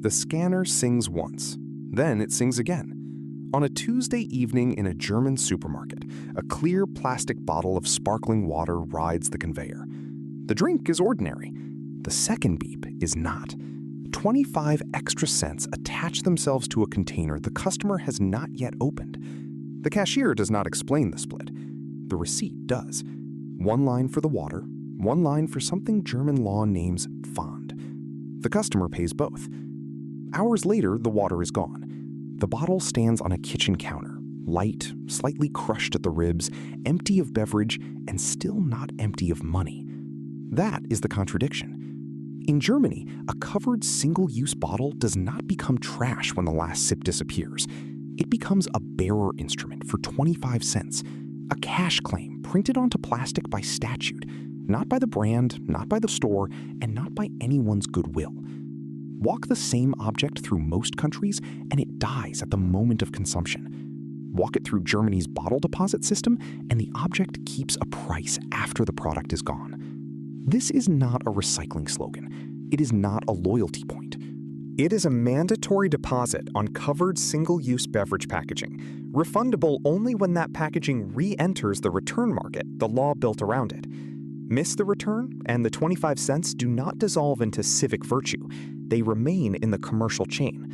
The scanner sings once. Then it sings again. On a Tuesday evening in a German supermarket, a clear plastic bottle of sparkling water rides the conveyor. The drink is ordinary. The second beep is not. 25 extra cents attach themselves to a container the customer has not yet opened. The cashier does not explain the split. The receipt does. One line for the water, one line for something German law names Pfand. The customer pays both. Hours later, the water is gone. The bottle stands on a kitchen counter, light, slightly crushed at the ribs, empty of beverage, and still not empty of money. That is the contradiction. In Germany, a covered single-use bottle does not become trash when the last sip disappears. It becomes a bearer instrument for 25 cents, a cash claim printed onto plastic by statute, not by the brand, not by the store, and not by anyone's goodwill. Walk the same object through most countries, and it dies at the moment of consumption. Walk it through Germany's bottle deposit system, and the object keeps a price after the product is gone. This is not a recycling slogan. It is not a loyalty point. It is a mandatory deposit on covered single-use beverage packaging, refundable only when that packaging re-enters the return market the law built around it. Miss the return, and the 25 cents do not dissolve into civic virtue. They remain in the commercial chain.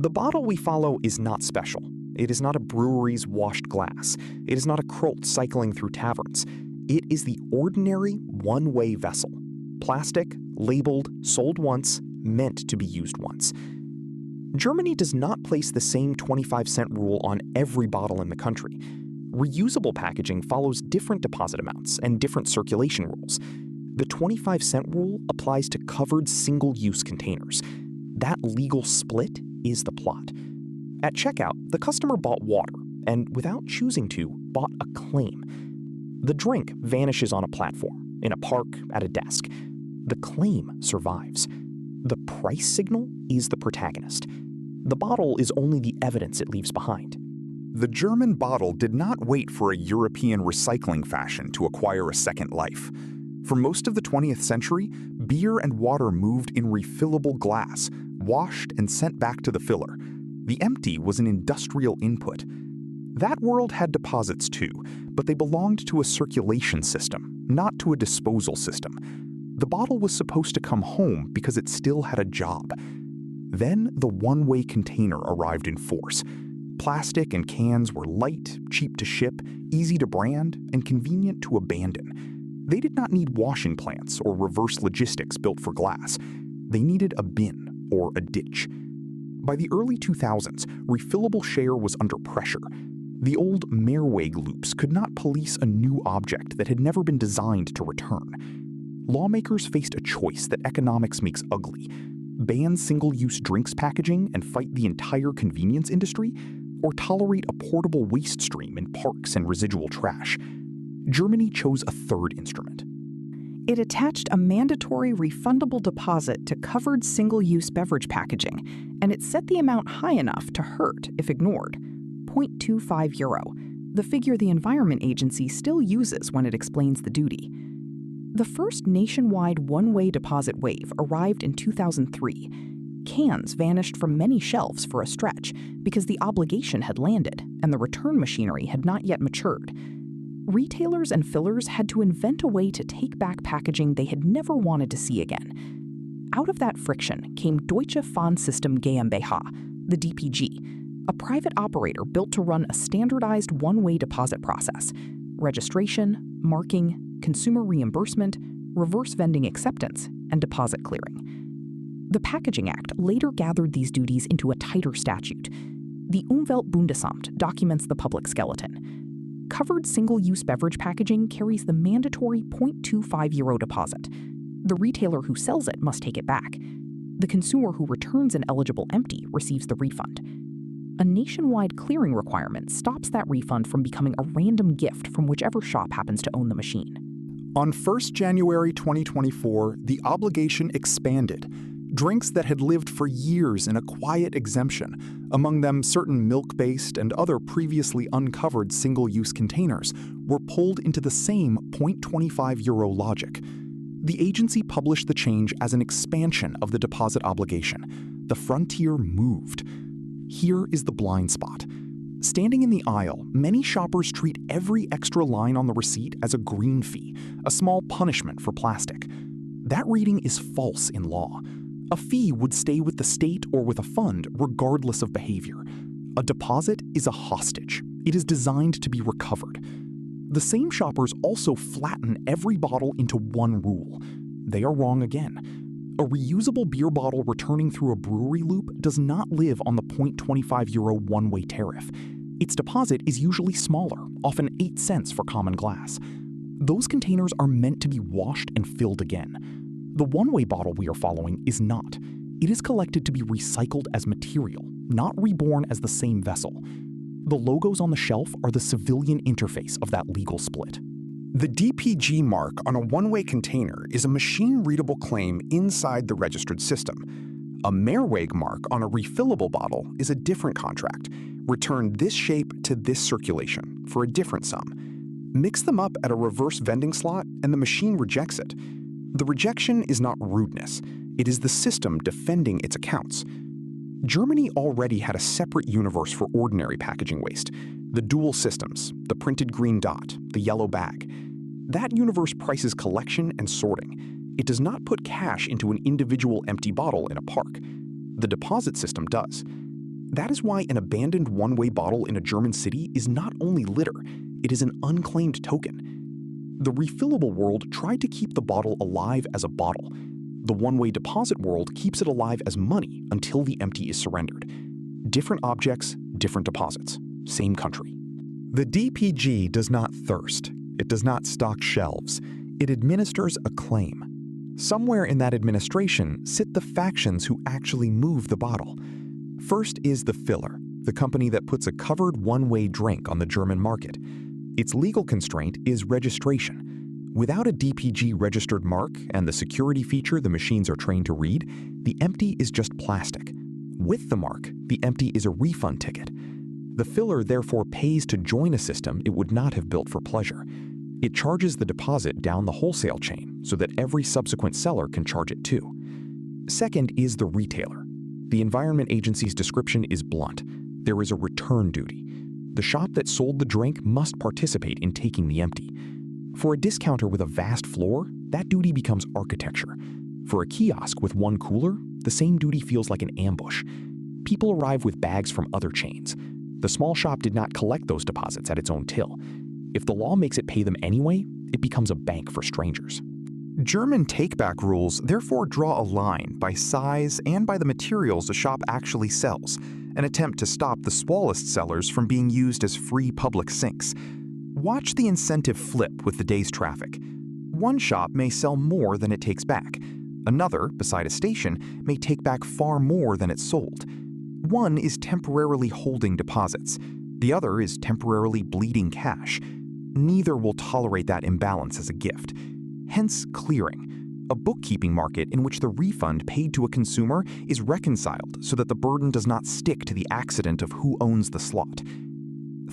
The bottle we follow is not special. It is not a brewery's washed glass. It is not a Krolt cycling through taverns. It is the ordinary one-way vessel. Plastic, labeled, sold once, meant to be used once. Germany does not place the same 25-cent rule on every bottle in the country. Reusable packaging follows different deposit amounts and different circulation rules. The 25-cent rule applies to covered single-use containers. That legal split is the plot. At checkout, the customer bought water and, without choosing to, bought a claim. The drink vanishes on a platform, in a park, at a desk. The claim survives. The price signal is the protagonist. The bottle is only the evidence it leaves behind. The German bottle did not wait for a European recycling fashion to acquire a second life. For most of the 20th century, beer and water moved in refillable glass, washed and sent back to the filler. The empty was an industrial input. That world had deposits too, but they belonged to a circulation system, not to a disposal system. The bottle was supposed to come home because it still had a job. Then the one-way container arrived in force. Plastic and cans were light, cheap to ship, easy to brand, and convenient to abandon. They did not need washing plants or reverse logistics built for glass. They needed a bin or a ditch. By the early 2000s, refillable share was under pressure. The old Mehrweg loops could not police a new object that had never been designed to return. Lawmakers faced a choice that economics makes ugly: ban single-use drinks packaging and fight the entire convenience industry, or tolerate a portable waste stream in parks and residual trash. Germany chose a third instrument. It attached a mandatory refundable deposit to covered single-use beverage packaging, and it set the amount high enough to hurt if ignored: €0.25, the figure the Environment Agency still uses when it explains the duty. The first nationwide one-way deposit wave arrived in 2003. Cans vanished from many shelves for a stretch because the obligation had landed and the return machinery had not yet matured. Retailers and fillers had to invent a way to take back packaging they had never wanted to see again. Out of that friction came Deutsche Pfandsystem GmbH, the DPG, a private operator built to run a standardized one-way deposit process: registration, marking, consumer reimbursement, reverse vending acceptance, and deposit clearing. The Packaging Act later gathered these duties into a tighter statute. The Umweltbundesamt documents the public skeleton. Covered single-use beverage packaging carries the mandatory €0.25 deposit. The retailer who sells it must take it back. The consumer who returns an eligible empty receives the refund. A nationwide clearing requirement stops that refund from becoming a random gift from whichever shop happens to own the machine. On 1 January 2024, the obligation expanded. Drinks that had lived for years in a quiet exemption, among them certain milk-based and other previously uncovered single-use containers, were pulled into the same €0.25 logic. The agency published the change as an expansion of the deposit obligation. The frontier moved. Here is the blind spot. Standing in the aisle, many shoppers treat every extra line on the receipt as a green fee, a small punishment for plastic. That reading is false in law. A fee would stay with the state or with a fund regardless of behavior. A deposit is a hostage. It is designed to be recovered. The same shoppers also flatten every bottle into one rule. They are wrong again. A reusable beer bottle returning through a brewery loop does not live on the €0.25 one-way tariff. Its deposit is usually smaller, often 8 cents for common glass. Those containers are meant to be washed and filled again. The one-way bottle we are following is not. It is collected to be recycled as material, not reborn as the same vessel. The logos on the shelf are the civilian interface of that legal split. The DPG mark on a one-way container is a machine-readable claim inside the registered system. A Mehrweg mark on a refillable bottle is a different contract. Return this shape to this circulation for a different sum. Mix them up at a reverse vending slot and the machine rejects it. The rejection is not rudeness. It is the system defending its accounts. Germany already had a separate universe for ordinary packaging waste. The dual systems, the printed green dot, the yellow bag. That universe prices collection and sorting. It does not put cash into an individual empty bottle in a park. The deposit system does. That is why an abandoned one-way bottle in a German city is not only litter, it is an unclaimed token. The refillable world tried to keep the bottle alive as a bottle. The one-way deposit world keeps it alive as money until the empty is surrendered. Different objects, different deposits. Same country. The DPG does not thirst. It does not stock shelves. It administers a claim. Somewhere in that administration sit the factions who actually move the bottle. First is the filler, the company that puts a covered one-way drink on the German market. Its legal constraint is registration. Without a DPG registered mark and the security feature the machines are trained to read, the empty is just plastic. With the mark, the empty is a refund ticket. The filler therefore pays to join a system it would not have built for pleasure. It charges the deposit down the wholesale chain so that every subsequent seller can charge it too. Second is the retailer. The Environment Agency's description is blunt. There is a return duty. The shop that sold the drink must participate in taking the empty. For a discounter with a vast floor, that duty becomes architecture. For a kiosk with one cooler, the same duty feels like an ambush. People arrive with bags from other chains. The small shop did not collect those deposits at its own till. If the law makes it pay them anyway, it becomes a bank for strangers. German take-back rules therefore draw a line by size and by the materials a shop actually sells, an attempt to stop the smallest sellers from being used as free public sinks. Watch the incentive flip with the day's traffic. One shop may sell more than it takes back. Another, beside a station, may take back far more than it sold. One is temporarily holding deposits. The other is temporarily bleeding cash. Neither will tolerate that imbalance as a gift. Hence clearing, a bookkeeping market in which the refund paid to a consumer is reconciled so that the burden does not stick to the accident of who owns the slot.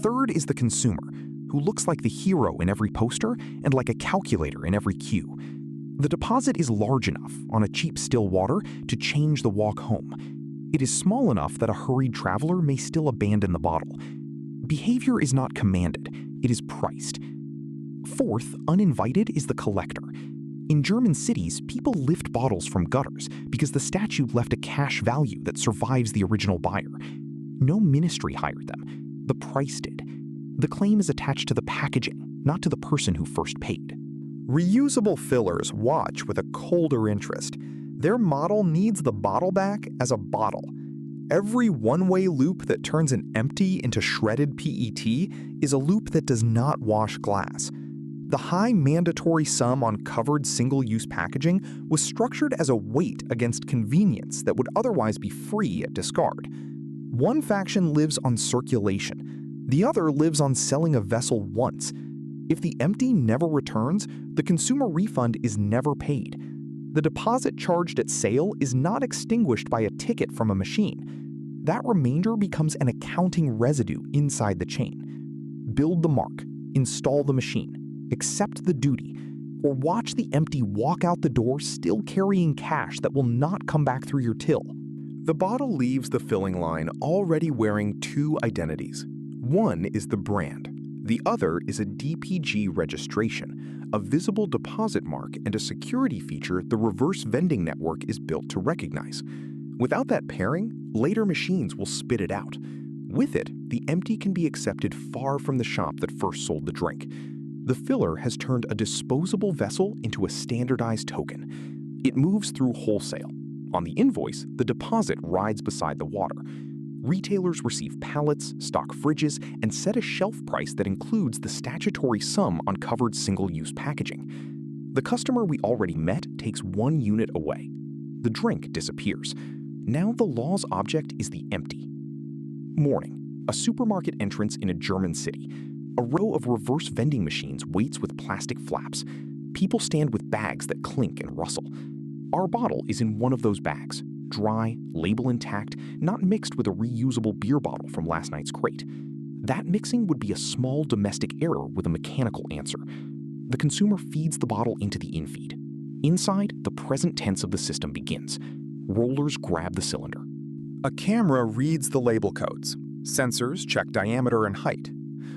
Third is the consumer, who looks like the hero in every poster and like a calculator in every queue. The deposit is large enough, on a cheap still water, to change the walk home. It is small enough that a hurried traveler may still abandon the bottle. Behavior is not commanded, it is priced. Fourth, uninvited is the collector. In German cities, people lift bottles from gutters because the statute left a cash value that survives the original buyer. No ministry hired them. The price did. The claim is attached to the packaging, not to the person who first paid. Reusable fillers watch with a colder interest. Their model needs the bottle back as a bottle. Every one-way loop that turns an empty into shredded PET is a loop that does not wash glass. The high mandatory sum on covered single-use packaging was structured as a weight against convenience that would otherwise be free at discard. One faction lives on circulation. The other lives on selling a vessel once. If the empty never returns, the consumer refund is never paid. The deposit charged at sale is not extinguished by a ticket from a machine. That remainder becomes an accounting residue inside the chain. Build the mark, install the machine, accept the duty, or watch the empty walk out the door still carrying cash that will not come back through your till. The bottle leaves the filling line already wearing two identities. One is the brand. The other is a DPG registration, a visible deposit mark and a security feature the reverse vending network is built to recognize. Without that pairing, later machines will spit it out. With it, the empty can be accepted far from the shop that first sold the drink. The filler has turned a disposable vessel into a standardized token. It moves through wholesale. On the invoice, the deposit rides beside the water. Retailers receive pallets, stock fridges, and set a shelf price that includes the statutory sum on covered single-use packaging. The customer we already met takes 1 unit away. The drink disappears. Now the law's object is the empty. Morning, a supermarket entrance in a German city. A row of reverse vending machines waits with plastic flaps. People stand with bags that clink and rustle. Our bottle is in one of those bags. Dry, label intact, not mixed with a reusable beer bottle from last night's crate. That mixing would be a small domestic error with a mechanical answer. The consumer feeds the bottle into the infeed. Inside, the present tense of the system begins. Rollers grab the cylinder. A camera reads the label codes. Sensors check diameter and height.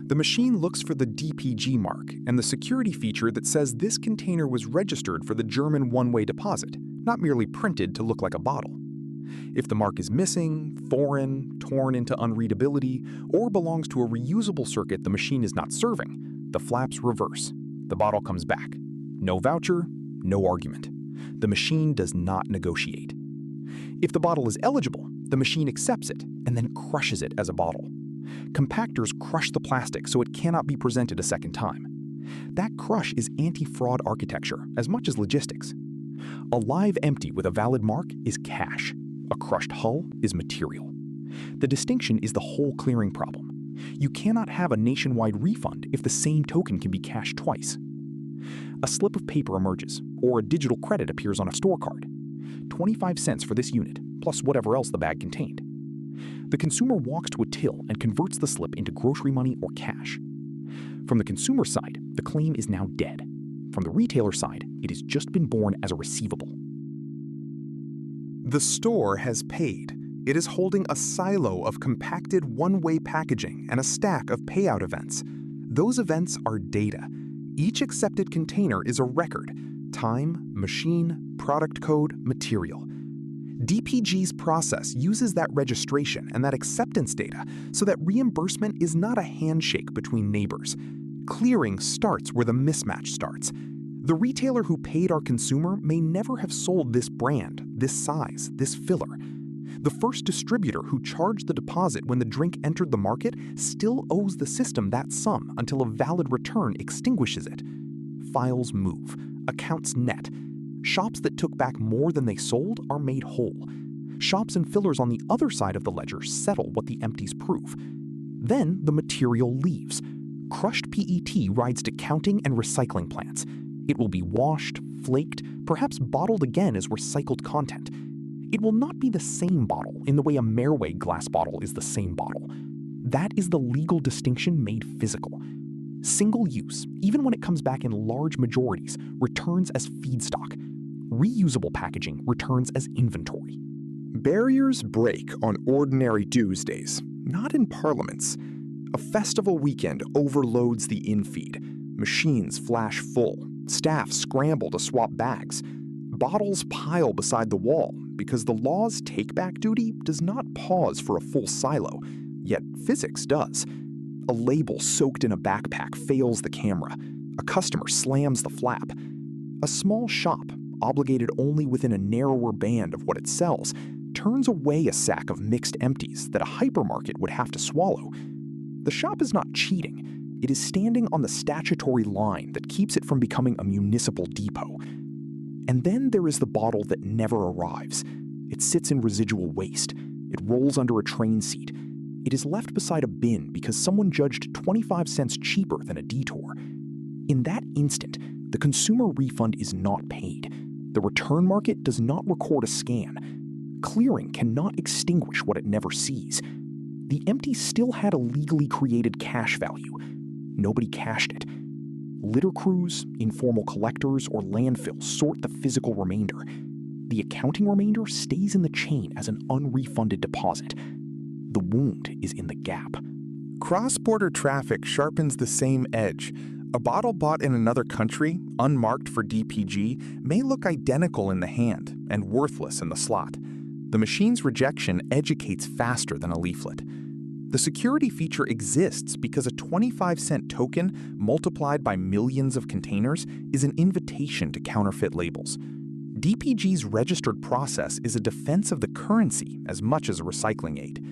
The machine looks for the DPG mark and the security feature that says this container was registered for the German one-way deposit, not merely printed to look like a bottle. If the mark is missing, foreign, torn into unreadability, or belongs to a reusable circuit the machine is not serving, the flaps reverse. The bottle comes back. No voucher, no argument. The machine does not negotiate. If the bottle is eligible, the machine accepts it and then crushes it as a bottle. Compactors crush the plastic so it cannot be presented a second time. That crush is anti-fraud architecture as much as logistics. A live empty with a valid mark is cash. A crushed hull is material. The distinction is the whole clearing problem. You cannot have a nationwide refund if the same token can be cashed twice. A slip of paper emerges, or a digital credit appears on a store card. 25 cents for this unit, plus whatever else the bag contained. The consumer walks to a till and converts the slip into grocery money or cash. From the consumer side, the claim is now dead. From the retailer side, it has just been born as a receivable. The store has paid. It is holding a silo of compacted one-way packaging and a stack of payout events. Those events are data. Each accepted container is a record: time, machine, product code, material. DPG's process uses that registration and that acceptance data so that reimbursement is not a handshake between neighbors. Clearing starts where the mismatch starts. The retailer who paid our consumer may never have sold this brand, this size, this filler. The first distributor who charged the deposit when the drink entered the market still owes the system that sum until a valid return extinguishes it. Files move. Accounts net. Shops that took back more than they sold are made whole. Shops and fillers on the other side of the ledger settle what the empties prove. Then the material leaves. Crushed PET rides to counting and recycling plants. It will be washed, flaked, perhaps bottled again as recycled content. It will not be the same bottle in the way a Merway glass bottle is the same bottle. That is the legal distinction made physical. Single use, even when it comes back in large majorities, returns as feedstock. Reusable packaging returns as inventory. Barriers break on ordinary Tuesdays, not in parliaments. A festival weekend overloads the infeed. Machines flash full. Staff scramble to swap bags. Bottles pile beside the wall because the law's take-back duty does not pause for a full silo, yet physics does. A label soaked in a backpack fails the camera. A customer slams the flap. A small shop, obligated only within a narrower band of what it sells, turns away a sack of mixed empties that a hypermarket would have to swallow. The shop is not cheating. It is standing on the statutory line that keeps it from becoming a municipal depot. And then there is the bottle that never arrives. It sits in residual waste. It rolls under a train seat. It is left beside a bin because someone judged 25 cents cheaper than a detour. In that instant, the consumer refund is not paid. The return market does not record a scan. Clearing cannot extinguish what it never sees. The empty still had a legally created cash value. Nobody cashed it. Litter crews, informal collectors, or landfills sort the physical remainder. the accounting remainder stays in the chain as an unrefunded deposit. The wound is in the gap. Cross-border traffic sharpens the same edge. A bottle bought in another country, unmarked for DPG, may look identical in the hand and worthless in the slot. The machine's rejection educates faster than a leaflet. The security feature exists because a 25-cent token multiplied by millions of containers is an invitation to counterfeit labels. DPG's registered process is a defense of the currency as much as a recycling aid.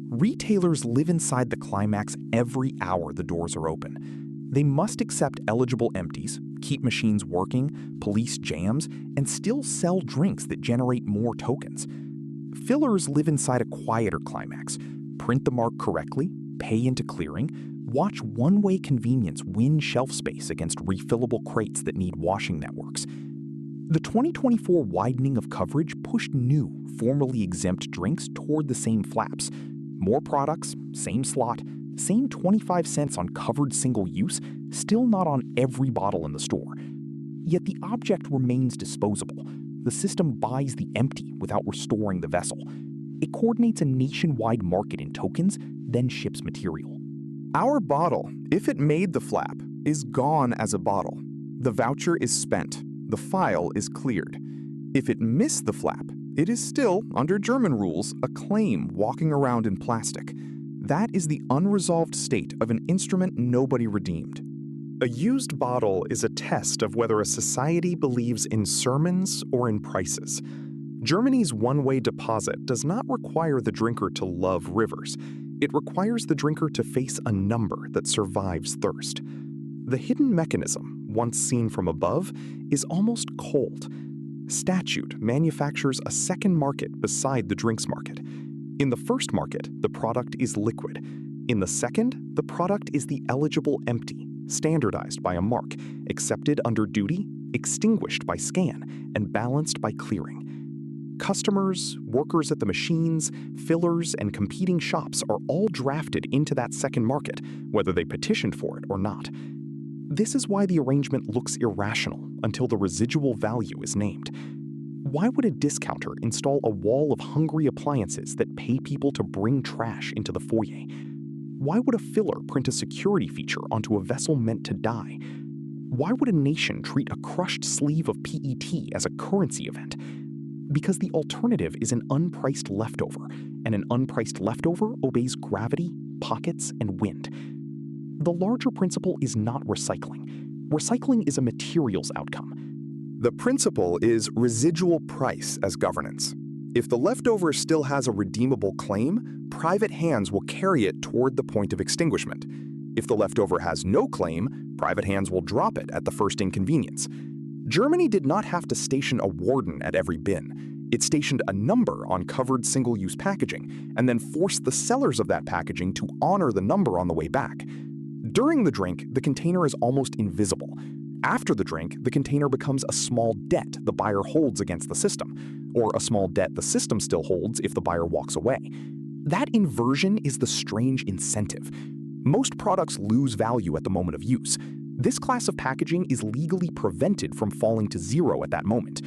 Retailers live inside the climax every hour the doors are open. They must accept eligible empties, keep machines working, police jams, and still sell drinks that generate more tokens. Fillers live inside a quieter climax. Print the mark correctly, pay into clearing, watch one-way convenience win shelf space against refillable crates that need washing networks. The 2024 widening of coverage pushed new, formerly exempt drinks toward the same flaps. More products, same slot, same 25 cents on covered single use, still not on every bottle in the store. Yet the object remains disposable. The system buys the empty without restoring the vessel. It coordinates a nationwide market in tokens, then ships material. Our bottle, if it made the flap, is gone as a bottle. The voucher is spent. The file is cleared. If it missed the flap, it is still, under German rules, a claim walking around in plastic. That is the unresolved state of an instrument nobody redeemed. A used bottle is a test of whether a society believes in sermons or in prices. Germany's one-way deposit does not require the drinker to love rivers. It requires the drinker to face a number that survives thirst. The hidden mechanism, once seen from above, is almost cold. Statute manufactures a second market beside the drinks market. In the first market, the product is liquid. In the second, the product is the eligible empty, standardized by a mark, accepted under duty, extinguished by scan, and balanced by clearing. Customers, workers at the machines, fillers, and competing shops are all drafted into that second market, whether they petitioned for it or not. This is why the arrangement looks irrational until the residual value is named. Why would a discounter install a wall of hungry appliances that pay people to bring trash into the foyer? Why would a filler print a security feature onto a vessel meant to die? Why would a nation treat a crushed sleeve of PET as a currency event? Because the alternative is an unpriced leftover, and an unpriced leftover obeys gravity, pockets, and wind. The larger principle is not recycling. Recycling is a materials outcome. The principle is residual price as governance. If the leftover still has a redeemable claim, private hands will carry it toward the point of extinguishment. If the leftover has no claim, private hands will drop it at the first inconvenience. Germany did not have to station a warden at every bin. It stationed a number on covered single-use packaging, and then forced the sellers of that packaging to honor the number on the way back. During the drink, the container is almost invisible. After the drink, the container becomes a small debt the buyer holds against the system, or a small debt the system still holds if the buyer walks away. That inversion is the strange incentive. Most products lose value at the moment of use. This class of packaging is legally prevented from falling to zero at that moment.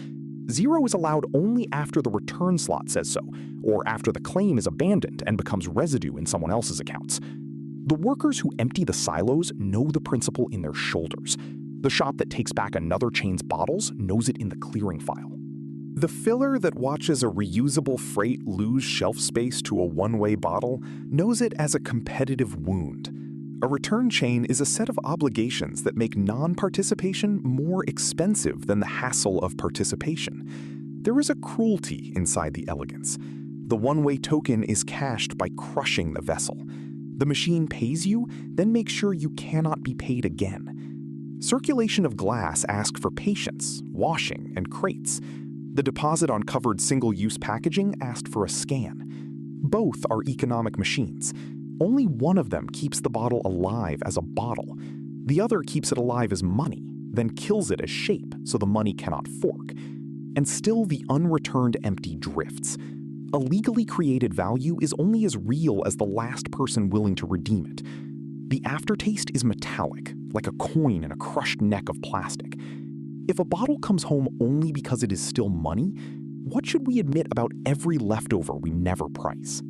Zero is allowed only after the return slot says so, or after the claim is abandoned and becomes residue in someone else's accounts. The workers who empty the silos know the principle in their shoulders. The shop that takes back another chain's bottles knows it in the clearing file. The filler that watches a reusable freight lose shelf space to a one-way bottle knows it as a competitive wound. A return chain is a set of obligations that make non-participation more expensive than the hassle of participation. There is a cruelty inside the elegance. The one-way token is cashed by crushing the vessel. The machine pays you, then makes sure you cannot be paid again. Circulation of glass asks for patience, washing, and crates. The deposit on covered single-use packaging asked for a scan. Both are economic machines. Only one of them keeps the bottle alive as a bottle. The other keeps it alive as money, then kills it as shape so the money cannot fork. And still the unreturned empty drifts. A legally created value is only as real as the last person willing to redeem it. The aftertaste is metallic, like a coin in a crushed neck of plastic. If a bottle comes home only because it is still money, what should we admit about every leftover we never price?